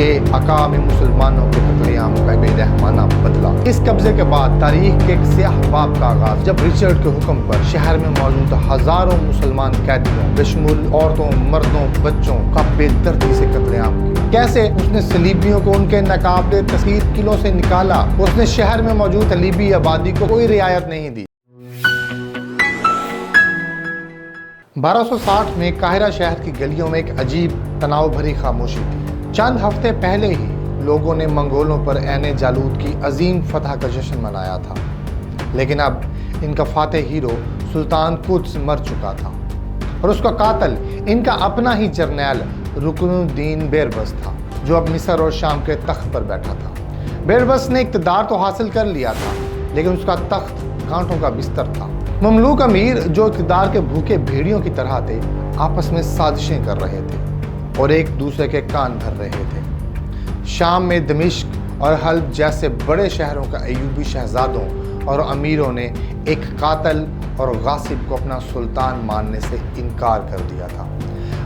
یہ اقوام مسلمانوں کے قتل عام کا بے رحمانہ بدلہ۔ اس قبضے کے بعد تاریخ کے ایک سیاہ باب کا آغاز، جب رچرڈ کے حکم پر شہر میں موجود ہزاروں مسلمان قیدیوں بشمول عورتوں، مردوں، بچوں کا بے دردی سے قتل عام کیا۔ کیسے اس نے صلیبیوں کو ان کے ناقابل تسخیر قلعوں سے نکالا۔ اس نے شہر میں موجود صلیبی آبادی کو کوئی رعایت نہیں دی۔ 1260 میں قاہرہ شہر کی گلیوں میں ایک عجیب تناؤ بھری خاموشی تھی۔ چند ہفتے پہلے ہی لوگوں نے منگولوں پر عین جالوت کی عظیم فتح کا جشن منایا تھا، لیکن اب ان کا فاتح ہیرو سلطان قدس مر چکا تھا، اور اس کا قاتل ان کا اپنا ہی جرنیل رکن الدین بیربس تھا، جو اب مصر اور شام کے تخت پر بیٹھا تھا۔ بیربس نے اقتدار تو حاصل کر لیا تھا، لیکن اس کا تخت کانٹوں کا بستر تھا۔ مملوک امیر جو اقتدار کے بھوکے بھیڑیوں کی طرح تھے، آپس میں سازشیں کر رہے تھے اور ایک دوسرے کے کان بھر رہے تھے۔ شام میں دمشق اور حلب جیسے بڑے شہروں کا ایوبی شہزادوں اور امیروں نے ایک قاتل اور غاصب کو اپنا سلطان ماننے سے انکار کر دیا تھا۔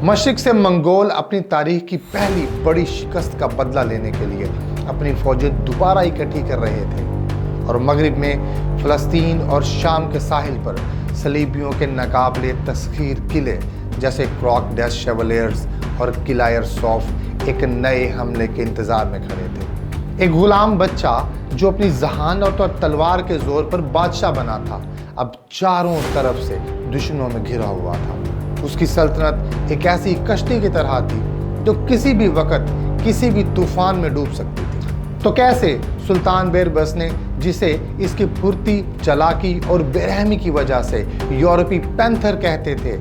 مشرق سے منگول اپنی تاریخ کی پہلی بڑی شکست کا بدلہ لینے کے لیے اپنی فوجیں دوبارہ اکٹھی کر رہے تھے، اور مغرب میں فلسطین اور شام کے ساحل پر صلیبیوں کے ناقابل تسخیر قلعے جیسے کراک ڈیس شیولیئرز اور قلعہ صوف ایک نئے حملے کے انتظار میں کھڑے تھے۔ ایک غلام بچہ جو اپنی ذہانت اور تلوار کے زور پر بادشاہ بنا تھا، اب چاروں طرف سے دشمنوں میں گھرا ہوا تھا۔ اس کی سلطنت ایک ایسی کشتی کی طرح تھی جو کسی بھی وقت کسی بھی طوفان میں ڈوب سکتی تھی۔ تو کیسے سلطان بیربس نے، جسے اس کی پھرتی، چالاکی اور بے رحمی کی وجہ سے یورپی پینتھر کہتے تھے،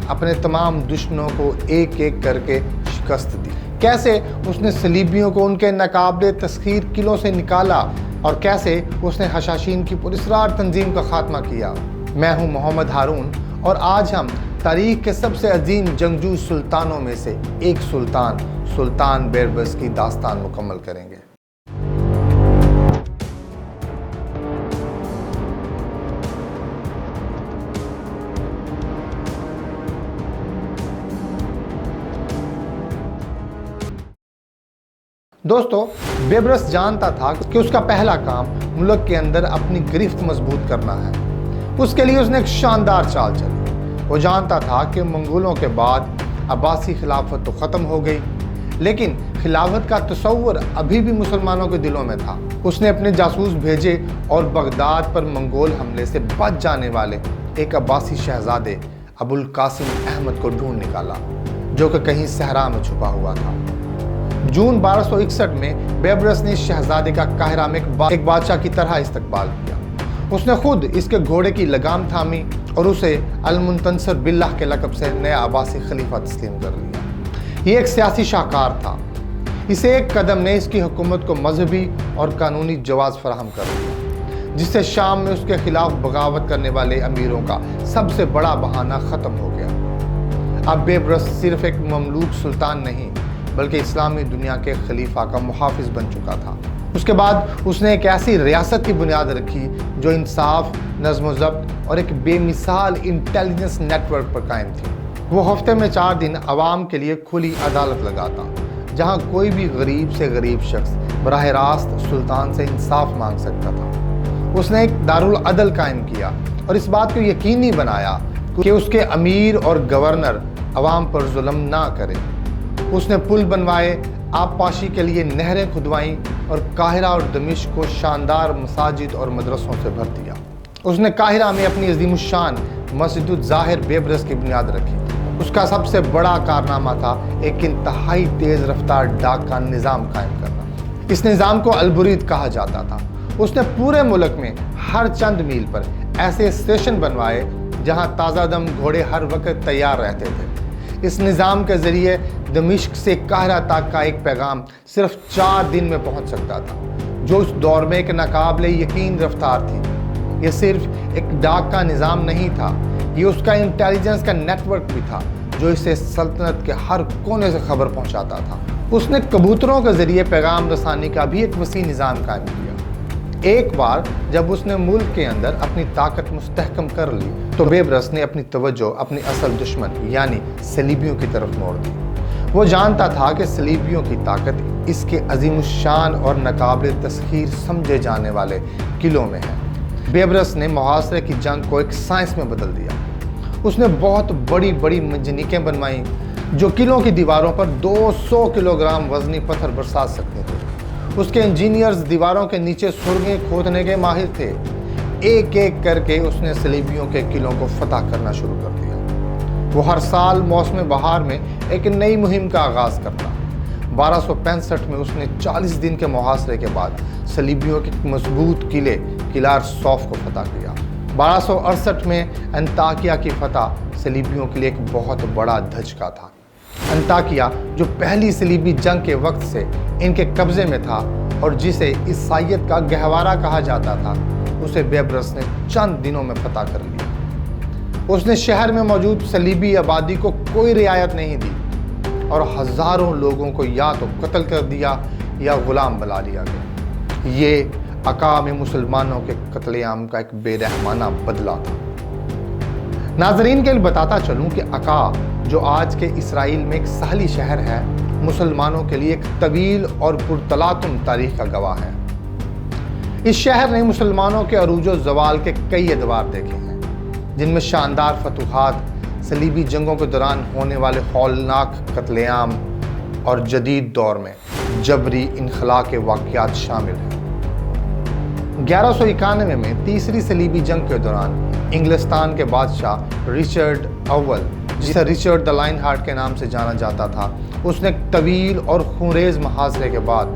اپنے تمام دشمنوں کو ایک ایک کر کے شکست دی؟ کیسے اس نے صلیبیوں کو ان کے ناقابل تسخیر قلعوں سے نکالا، اور کیسے اس نے حشاشین کی پراسرار تنظیم کا خاتمہ کیا؟ میں ہوں محمد ہارون، اور آج ہم تاریخ کے سب سے عظیم جنگجو سلطانوں میں سے ایک سلطان بیربس کی داستان مکمل کریں گے۔ دوستو، بیربس جانتا تھا کہ اس کا پہلا کام ملک کے اندر اپنی گرفت مضبوط کرنا ہے۔ اس کے لیے اس نے ایک شاندار چال چلی۔ وہ جانتا تھا کہ منگولوں کے بعد عباسی خلافت تو ختم ہو گئی، لیکن خلافت کا تصور ابھی بھی مسلمانوں کے دلوں میں تھا۔ اس نے اپنے جاسوس بھیجے اور بغداد پر منگول حملے سے بچ جانے والے ایک عباسی شہزادے ابو القاسم احمد کو ڈھونڈ نکالا، جو کہ کہیں صحرا میں چھپا ہوا تھا۔ جون 1261 میں بیربس نے اس شہزادے کا قاہرہ میں ایک بادشاہ کی طرح استقبال کیا۔ اس نے خود اس کے گھوڑے کی لگام تھامی اور اسے المنتصر باللہ کے لقب سے نیا عباسی خلیفہ تسلیم کر لیا۔ یہ ایک سیاسی شاہکار تھا۔ اسے ایک قدم نے اس کی حکومت کو مذہبی اور قانونی جواز فراہم کر دیا، جس سے شام میں اس کے خلاف بغاوت کرنے والے امیروں کا سب سے بڑا بہانہ ختم ہو گیا۔ اب بیربس صرف ایک مملوک سلطان نہیں، بلکہ اسلامی دنیا کے خلیفہ کا محافظ بن چکا تھا۔ اس کے بعد اس نے ایک ایسی ریاست کی بنیاد رکھی جو انصاف، نظم و ضبط اور ایک بے مثال انٹیلیجنس نیٹ ورک پر قائم تھی۔ وہ ہفتے میں 4 دن عوام کے لیے کھلی عدالت لگاتا، جہاں کوئی بھی غریب سے غریب شخص براہ راست سلطان سے انصاف مانگ سکتا تھا۔ اس نے ایک دارالعدل قائم کیا اور اس بات کو یقینی بنایا کہ اس کے امیر اور گورنر عوام پر ظلم نہ کرے۔ اس نے پل بنوائے، آبپاشی کے لیے نہریں کھدوائیں اور قاہرہ اور دمشق کو شاندار مساجد اور مدرسوں سے بھر دیا۔ اس نے قاہرہ میں اپنی عظیم الشان مسجد الظاہر بیربس کی بنیاد رکھی۔ اس کا سب سے بڑا کارنامہ تھا ایک انتہائی تیز رفتار ڈاک کا نظام قائم کرنا۔ اس نظام کو البرید کہا جاتا تھا۔ اس نے پورے ملک میں ہر چند میل پر ایسے اسٹیشن بنوائے جہاں تازہ دم گھوڑے ہر وقت تیار رہتے تھے۔ اس نظام کے ذریعے دمشق سے قاہرہ تک کا ایک پیغام صرف 4 دن میں پہنچ سکتا تھا، جو اس دور میں ایک ناقابل یقین رفتار تھی۔ یہ صرف ایک ڈاک کا نظام نہیں تھا، یہ اس کا انٹیلیجنس کا نیٹ ورک بھی تھا، جو اسے سلطنت کے ہر کونے سے خبر پہنچاتا تھا۔ اس نے کبوتروں کے ذریعے پیغام رسانی کا بھی ایک وسیع نظام قائم کیا۔ ایک بار جب اس نے ملک کے اندر اپنی طاقت مستحکم کر لی تو بیربس نے اپنی توجہ اپنی اصل دشمن یعنی صلیبیوں کی طرف موڑ دی۔ وہ جانتا تھا کہ صلیبیوں کی طاقت اس کے عظیم الشان اور ناقابل تسخیر سمجھے جانے والے قلعوں میں ہے۔ بیبرس نے محاصرے کی جنگ کو ایک سائنس میں بدل دیا۔ اس نے بہت بڑی بڑی منجنیقیں بنوائیں جو قلعوں کی دیواروں پر 200 کلوگرام وزنی پتھر برسا سکتے تھے۔ اس کے انجینئرز دیواروں کے نیچے سرنگیں کھودنے کے ماہر تھے۔ ایک ایک کر کے اس نے صلیبیوں کے قلعوں کو فتح کرنا شروع کر دیا۔ وہ ہر سال موسم بہار میں ایک نئی مہم کا آغاز کرتا۔ 1265 میں اس نے 40 دن کے محاصرے کے بعد صلیبیوں کے مضبوط قلعہ سوف کو فتح کیا۔ 1268 میں انطاکیہ کی فتح صلیبیوں کے لیے ایک بہت بڑا دھچکا تھا۔ انطاکیہ جو پہلی صلیبی جنگ کے وقت سے ان کے قبضے میں تھا اور جسے عیسائیت کا گہوارہ کہا جاتا تھا، اسے بیبرس نے چند دنوں میں فتح کر لیا۔ اس نے شہر میں موجود صلیبی آبادی کو کوئی رعایت نہیں دی اور ہزاروں لوگوں کو یا تو قتل کر دیا یا غلام بنا لیا گیا۔ یہ عقا میں مسلمانوں کے قتل عام کا ایک بے رحمانہ بدلہ تھا۔ ناظرین کے لیے بتاتا چلوں کہ عقا جو آج کے اسرائیل میں ایک ساحلی شہر ہے، مسلمانوں کے لیے ایک طویل اور پرتلاطم تاریخ کا گواہ ہے۔ اس شہر نے مسلمانوں کے عروج و زوال کے کئی ادوار دیکھے ہیں، جن میں شاندار فتوحات، صلیبی جنگوں کے دوران ہونے والے ہولناک قتل عام اور جدید دور میں جبری انخلاء کے واقعات شامل ہیں۔ 1191 میں تیسری صلیبی جنگ کے دوران انگلستان کے بادشاہ رچرڈ اول، جسے رچرڈ دی لائن ہارٹ کے نام سے جانا جاتا تھا، اس نے ایک طویل اور خونریز محاصرے کے بعد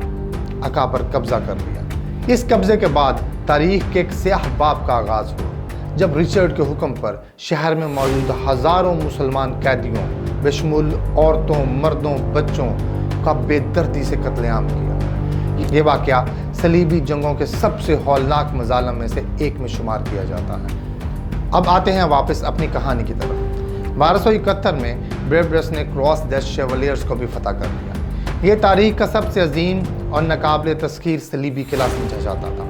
عقا پر قبضہ کر لیا۔ اس قبضے کے بعد تاریخ کے ایک سیاہ باب کا آغاز ہوا، جب رچرڈ کے حکم پر شہر میں موجود ہزاروں مسلمان قیدیوں بشمول عورتوں، مردوں، بچوں کا بے دردی سے قتل عام کیا۔ یہ واقعہ صلیبی جنگوں کے سب سے ہولناک مظالم میں سے ایک میں شمار کیا جاتا ہے۔ اب آتے ہیں واپس اپنی کہانی کی طرف۔ 1271 میں بیبرس نے کراس ڈیتھ شیولیئرز کو بھی فتح کر لیا۔ یہ تاریخ کا سب سے عظیم اور ناقابل تسخیر صلیبی قلعہ سمجھا جاتا تھا۔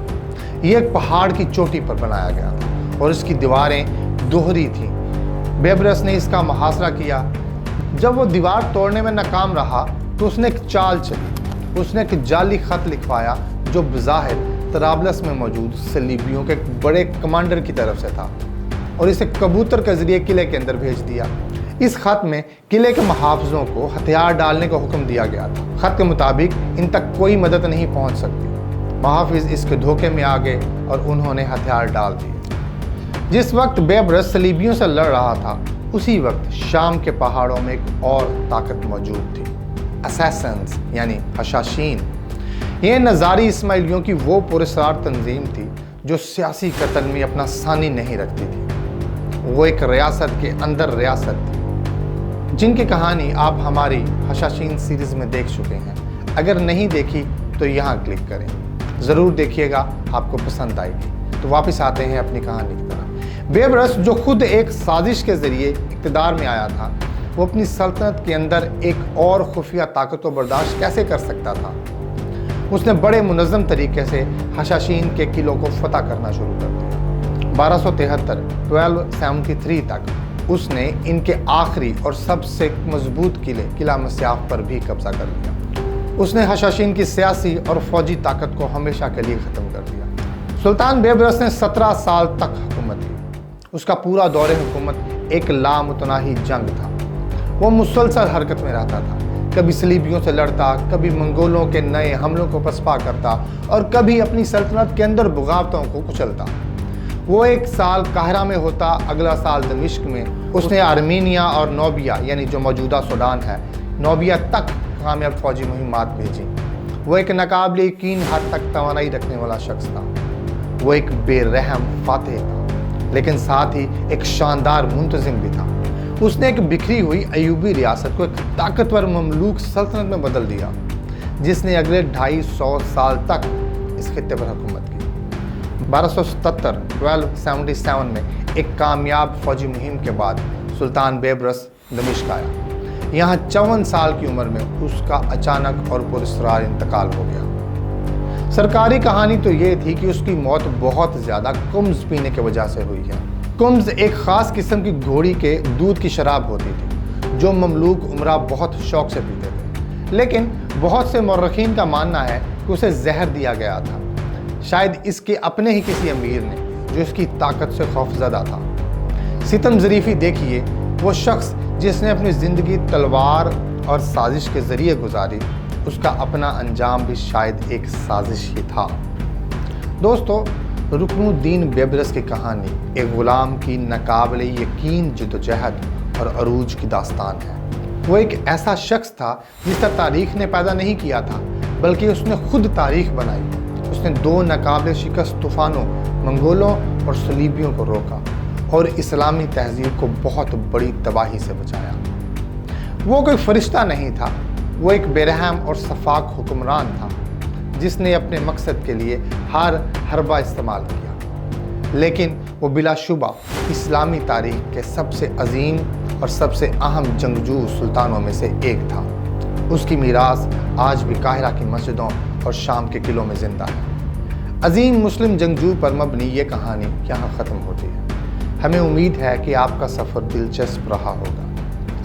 یہ ایک پہاڑ کی چوٹی پر بنایا گیا تھا اور اس کی دیواریں دوہری تھیں۔ بیبرس نے اس کا محاصرہ کیا۔ جب وہ دیوار توڑنے میں ناکام رہا تو اس نے ایک چال چلی۔ اس نے ایک جعلی خط لکھوایا جو بظاہر طرابلس میں موجود صلیبیوں کے ایک بڑے کمانڈر کی طرف سے تھا اور اسے کبوتر کے ذریعے قلعے کے اندر بھیج دیا۔ اس خط میں قلعے کے محافظوں کو ہتھیار ڈالنے کا حکم دیا گیا تھا۔ خط کے مطابق ان تک کوئی مدد نہیں پہنچ سکتی۔ محافظ اس کے دھوکے میں آ گئے اور انہوں نے ہتھیار ڈال دیے۔ جس وقت بیبرس صلیبیوں سے لڑ رہا تھا، اسی وقت شام کے پہاڑوں میں ایک اور طاقت موجود تھی، اسیسنز یعنی حشاشین۔ یہ نظاری اسماعیلیوں کی وہ پراسرار تنظیم تھی جو سیاسی قتل میں اپنا ثانی نہیں رکھتی تھی۔ وہ ایک ریاست کے اندر ریاست تھی، جن کی کہانی آپ ہماری حشاشین سیریز میں دیکھ چکے ہیں۔ اگر نہیں دیکھی تو یہاں کلک کریں، ضرور دیکھیے گا، آپ کو پسند آئے گی۔ تو واپس آتے ہیں اپنی کہانی کی طرف۔ بیبرس جو خود ایک سازش کے ذریعے اقتدار میں آیا تھا، وہ اپنی سلطنت کے اندر ایک اور خفیہ طاقت کو برداشت کیسے کر سکتا تھا؟ اس نے بڑے منظم طریقے سے حشاشین کے قلعوں کو فتح کرنا شروع کر دیا۔ 1273 تک اس نے ان کے آخری اور سب سے مضبوط قلعہ مسیاف پر بھی قبضہ کر لیا۔ اس نے حشاشین کی سیاسی اور فوجی طاقت کو ہمیشہ کے لیے ختم کر دیا۔ سلطان بیبرس نے 17 سال تک حکومت کی۔ اس کا پورا دور حکومت ایک لامتناہی جنگ تھا۔ وہ مسلسل حرکت میں رہتا تھا، کبھی صلیبیوں سے لڑتا، کبھی منگولوں کے نئے حملوں کو پسپا کرتا اور کبھی اپنی سلطنت کے اندر بغاوتوں کو کچلتا۔ وہ ایک سال قاہرہ میں ہوتا، اگلا سال دمشق میں۔ اس نے آرمینیا اور نوبیا یعنی جو موجودہ سوڈان ہے، نوبیا تک کامیاب فوجی مہمات بھیجی۔ وہ ایک ناقابل یقین حد تک توانائی رکھنے والا شخص تھا۔ وہ ایک بے رحم فاتح تھا، لیکن ساتھ ہی ایک شاندار منتظم بھی تھا۔ اس نے ایک بکھری ہوئی ایوبی ریاست کو ایک طاقتور مملوک سلطنت میں بدل دیا، جس نے اگلے 250 سال تک اس خطے پر حکومت کی۔ 1277 میں ایک کامیاب فوجی مہم کے بعد سلطان بیبرس دمشق آیا۔ یہاں 54 سال کی عمر میں اس کا اچانک اور پراسرار انتقال ہو گیا۔ سرکاری کہانی تو یہ تھی کہ اس کی موت بہت زیادہ کمز پینے کی وجہ سے ہوئی ہے۔ کمز ایک خاص قسم کی گھوڑی کے دودھ کی شراب ہوتی تھی جو مملوک عمرہ بہت شوق سے پیتے تھے، لیکن بہت سے مورخین کا ماننا ہے کہ اسے زہر دیا گیا تھا، شاید اس کے اپنے ہی کسی امیر نے جو اس کی طاقت سے خوفزدہ تھا۔ ستم ظریفی دیکھیے، وہ شخص جس نے اپنی زندگی تلوار اور سازش کے ذریعے گزاری، اس کا اپنا انجام بھی شاید ایک سازش ہی تھا۔ دوستو، رکن الدین بیبرس کی کہانی ایک غلام کی ناقابل یقین جدوجہد اور عروج کی داستان ہے۔ وہ ایک ایسا شخص تھا جس کا تاریخ نے پیدا نہیں کیا تھا، بلکہ اس نے خود تاریخ بنائی۔ اس نے دو ناقابل شکست طوفانوں، منگولوں اور صلیبیوں کو روکا اور اسلامی تہذیب کو بہت بڑی تباہی سے بچایا۔ وہ کوئی فرشتہ نہیں تھا، وہ ایک بے رحم اور شفاق حکمران تھا جس نے اپنے مقصد کے لیے ہر حربہ استعمال کیا، لیکن وہ بلا شبہ اسلامی تاریخ کے سب سے عظیم اور سب سے اہم جنگجو سلطانوں میں سے ایک تھا۔ اس کی میراث آج بھی قاہرہ کی مسجدوں اور شام کے قلعوں میں زندہ ہے۔ عظیم مسلم جنگجو پر مبنی یہ کہانی یہاں ختم ہوتی ہے۔ ہمیں امید ہے کہ آپ کا سفر دلچسپ رہا ہوگا۔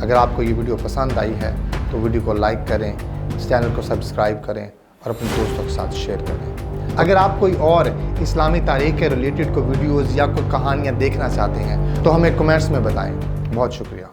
اگر آپ کو یہ ویڈیو پسند آئی ہے تو ویڈیو کو لائک کریں، اس چینل کو سبسکرائب کریں اور اپنے دوستوں کے ساتھ شیئر کریں۔ اگر آپ کوئی اور اسلامی تاریخ کے ریلیٹڈ کوئی ویڈیوز یا کوئی کہانیاں دیکھنا چاہتے ہیں تو ہمیں کمنٹس میں بتائیں۔ بہت شکریہ۔